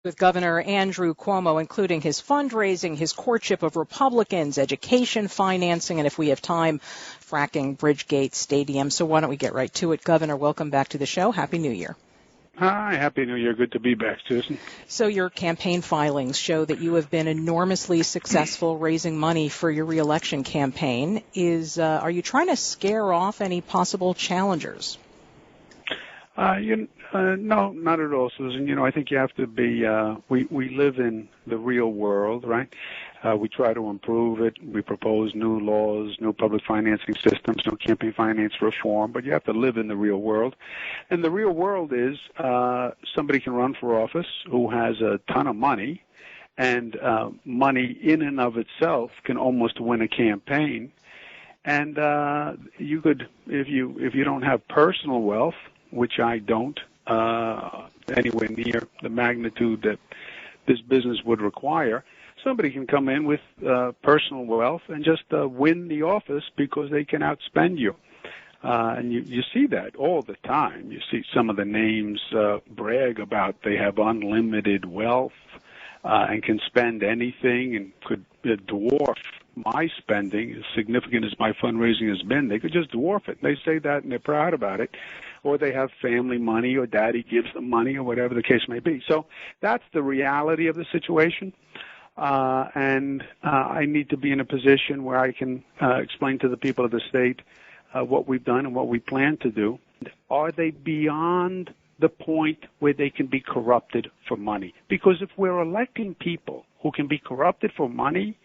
With Governor Andrew Cuomo, including his fundraising, his courtship of Republicans, education, financing, and if we have time, fracking, Bridgegate, Stadium. So why don't we get right to it? Governor, welcome back to the show. Happy New Year. Hi, Happy New Year. Good to be back, Susan. So your campaign filings show that you have been enormously successful raising money for your reelection campaign. Are you trying to scare off any possible challengers? No, not at all, Susan. I think you have to be, we live in the real world, right? We try to improve it. We propose new laws, new public financing systems, new campaign finance reform, but you have to live in the real world. And the real world is somebody can run for office who has a ton of money, and money in and of itself can almost win a campaign. And you could, if you don't have personal wealth, which I don't, anywhere near the magnitude that this business would require, somebody can come in with personal wealth and just win the office because they can outspend you. And you see that all the time. You see some of the names brag about they have unlimited wealth and can spend anything and could dwarf my spending, as significant as my fundraising has been. They could just dwarf it. They say that and they're proud about it. Or they have family money, or daddy gives them money, or whatever the case may be. So that's the reality of the situation. And I need to be in a position where I can explain to the people of the state what we've done and what we plan to do. Are they beyond the point where they can be corrupted for money? Because if we're electing people who can be corrupted for money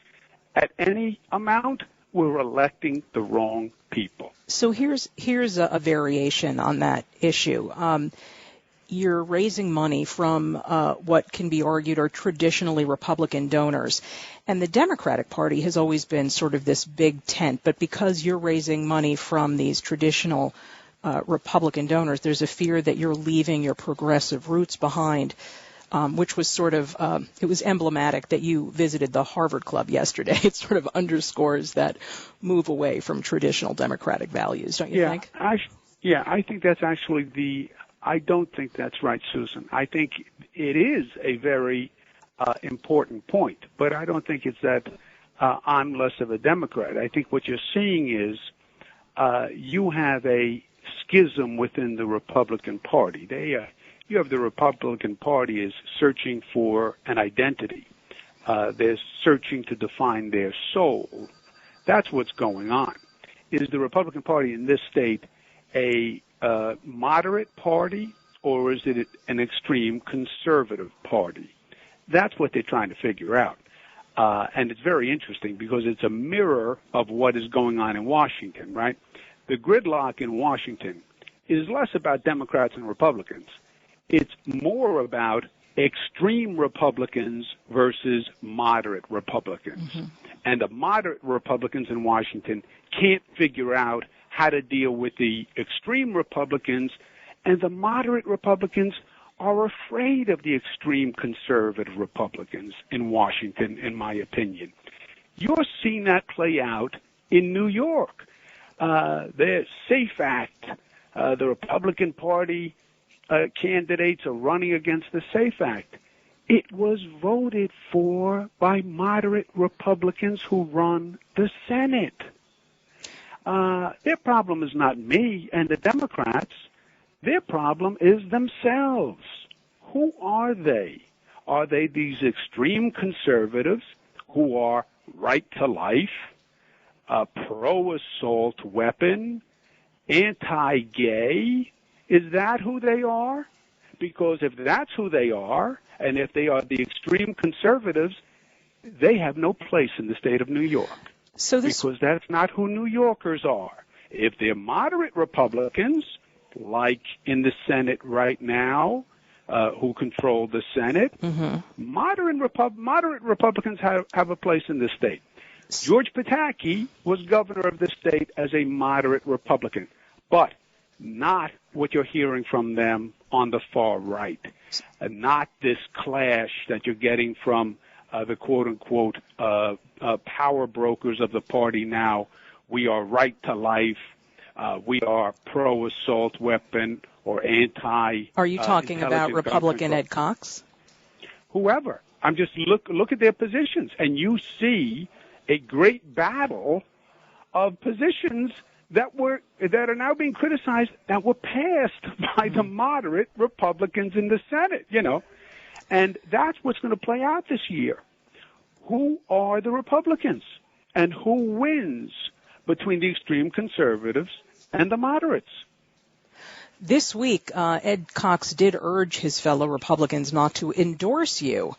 at any amount, we're electing the wrong people. So here's a variation on that issue. You're raising money from what can be argued are traditionally Republican donors. And the Democratic Party has always been sort of this big tent. But because you're raising money from these traditional Republican donors, there's a fear that you're leaving your progressive roots behind, which was sort of, it was emblematic that you visited the Harvard Club yesterday. It sort of underscores that move away from traditional Democratic values, don't you think? I think that's actually I don't think that's right, Susan. I think it is a very important point, but I don't think it's that I'm less of a Democrat. I think what you're seeing is you have a schism within the Republican Party. You have the Republican Party is searching for an identity. They're searching to define their soul. That's what's going on. Is the Republican Party in this state a moderate party, or is it an extreme conservative party? That's what they're trying to figure out. And it's very interesting because it's a mirror of what is going on in Washington, right? The gridlock in Washington is less about Democrats and Republicans. It's more about extreme Republicans versus moderate Republicans. Mm-hmm. And the moderate Republicans in Washington can't figure out how to deal with the extreme Republicans, and the moderate Republicans are afraid of the extreme conservative Republicans in Washington, in my opinion. You're seeing that play out in New York. The SAFE Act, the Republican Party candidates are running against the SAFE Act. It was voted for by moderate Republicans who run the Senate. Their problem is not me and the Democrats. Their problem is themselves. Who are they? Are they these extreme conservatives who are right to life, pro-assault weapon, anti-gay? Is that who they are? Because if that's who they are, and if they are the extreme conservatives, they have no place in the state of New York. Because that's not who New Yorkers are. If they're moderate Republicans, like in the Senate right now, who control the Senate, mm-hmm. moderate Republicans have a place in the state. George Pataki was governor of the state as a moderate Republican, but not what you're hearing from them on the far right, not this clash that you're getting from the quote-unquote power brokers of the party now. We are right to life. We are pro-assault weapon or anti. Are you talking about Republican Ed Cox? whoever. I'm just look at their positions, and you see a great battle of positions that are now being criticized that were passed by the moderate Republicans in the Senate. And that's what's going to play out this year. Who are the Republicans, and who wins between the extreme conservatives and the moderates? This week, Ed Cox did urge his fellow Republicans not to endorse you.